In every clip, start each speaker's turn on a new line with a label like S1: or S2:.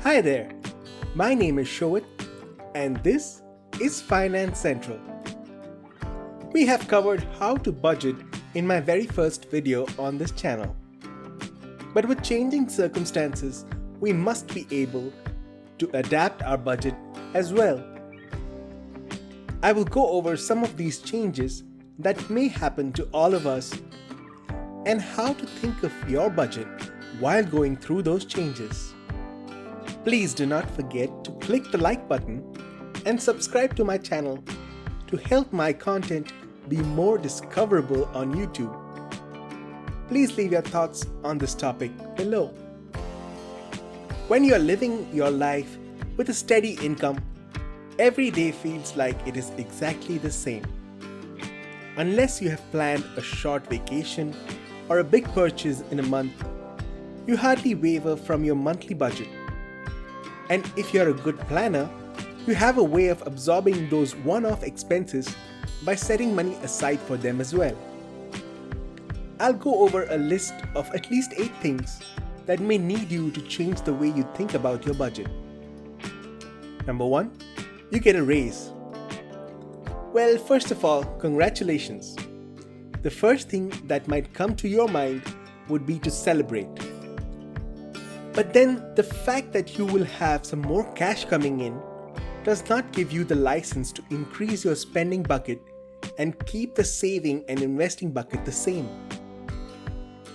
S1: Hi there, my name is Showit and this is Finance Central. We have covered how to budget in my very first video on this channel. But with changing circumstances, we must be able to adapt our budget as well. I will go over some of these changes that may happen to all of us and how to think of your budget while going through those changes. Please do not forget to click the like button and subscribe to my channel to help my content be more discoverable on YouTube. Please leave your thoughts on this topic below. When you are living your life with a steady income, every day feels like it is exactly the same. Unless you have planned a short vacation or a big purchase in a month, you hardly waver from your monthly budget. And if you're a good planner, you have a way of absorbing those one-off expenses by setting money aside for them as well. I'll go over a list of at least 8 things that may need you to change the way you think about your budget. Number 1, you get a raise. Well, first of all, congratulations. The first thing that might come to your mind would be to celebrate. But then the fact that you will have some more cash coming in does not give you the license to increase your spending bucket and keep the saving and investing bucket the same.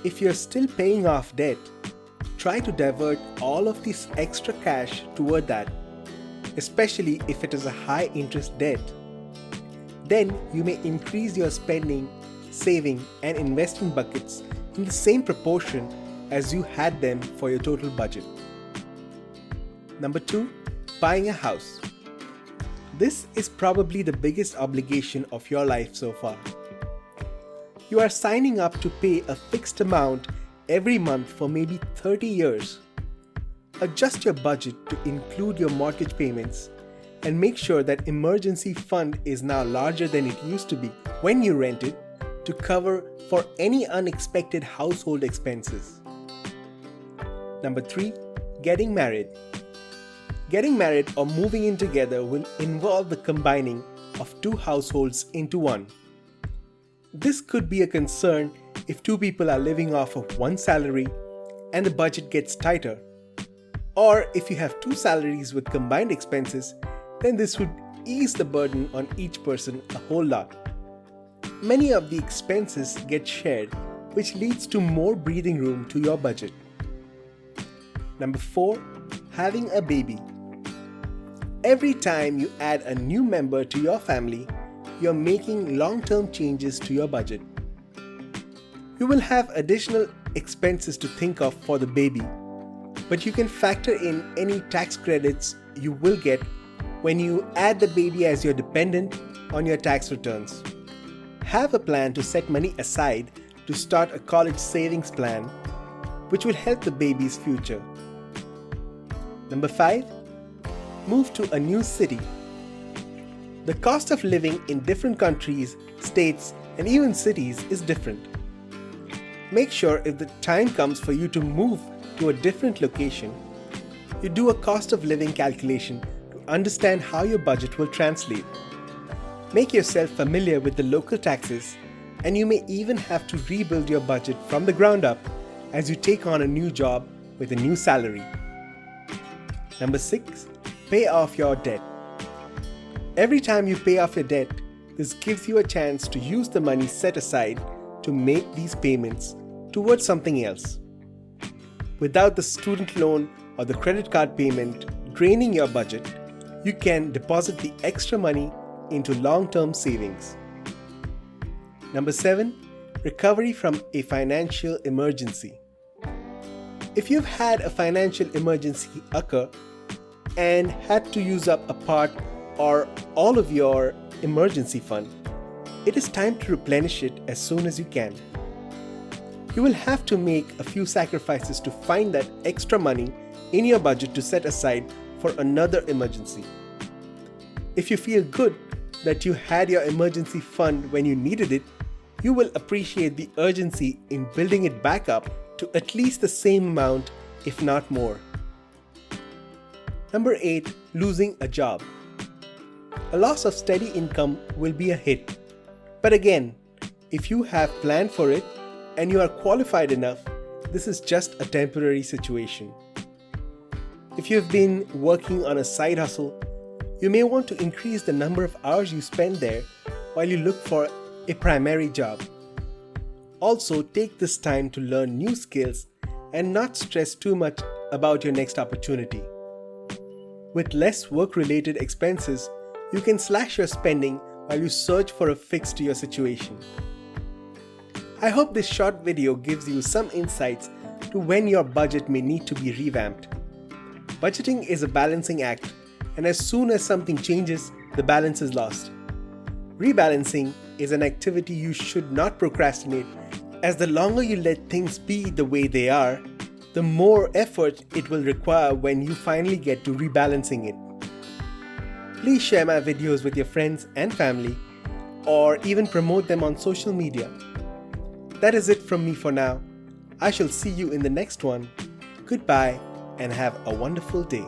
S1: If you're still paying off debt, try to divert all of this extra cash toward that, especially if it is a high interest debt. Then you may increase your spending, saving and investing buckets in the same proportion as you had them for your total budget. Number 2, buying a house. This is probably the biggest obligation of your life so far. You are signing up to pay a fixed amount every month for maybe 30 years. Adjust your budget to include your mortgage payments and make sure that emergency fund is now larger than it used to be when you rented to cover for any unexpected household expenses. Number 3, getting married. Getting married or moving in together will involve the combining of 2 households into one. This could be a concern if 2 people are living off of one salary and the budget gets tighter. Or if you have 2 salaries with combined expenses, then this would ease the burden on each person a whole lot. Many of the expenses get shared, which leads to more breathing room to your budget. Number 4, having a baby. Every time you add a new member to your family, you're making long-term changes to your budget. You will have additional expenses to think of for the baby, but you can factor in any tax credits you will get when you add the baby as your dependent on your tax returns. Have a plan to set money aside to start a college savings plan, which will help the baby's future. Number 5, move to a new city. The cost of living in different countries, states, and even cities is different. Make sure if the time comes for you to move to a different location, you do a cost of living calculation to understand how your budget will translate. Make yourself familiar with the local taxes, and you may even have to rebuild your budget from the ground up as you take on a new job with a new salary. Number 6, pay off your debt. Every time you pay off your debt, this gives you a chance to use the money set aside to make these payments towards something else. Without the student loan or the credit card payment draining your budget, you can deposit the extra money into long-term savings. Number 7, recovery from a financial emergency. If you've had a financial emergency occur and had to use up a part or all of your emergency fund, it is time to replenish it as soon as you can. You will have to make a few sacrifices to find that extra money in your budget to set aside for another emergency. If you feel good that you had your emergency fund when you needed it, you will appreciate the urgency in building it back up to at least the same amount, if not more. Number 8. Losing a job. A loss of steady income will be a hit. But again, if you have planned for it and you are qualified enough, this is just a temporary situation. If you have been working on a side hustle, you may want to increase the number of hours you spend there while you look for a primary job. Also, take this time to learn new skills and not stress too much about your next opportunity. With less work-related expenses, you can slash your spending while you search for a fix to your situation. I hope this short video gives you some insights to when your budget may need to be revamped. Budgeting is a balancing act, and as soon as something changes, the balance is lost. Rebalancing is an activity you should not procrastinate, as the longer you let things be the way they are, the more effort it will require when you finally get to rebalancing it. Please share my videos with your friends and family, or even promote them on social media. That is it from me for now. I shall see you in the next one. Goodbye and have a wonderful day.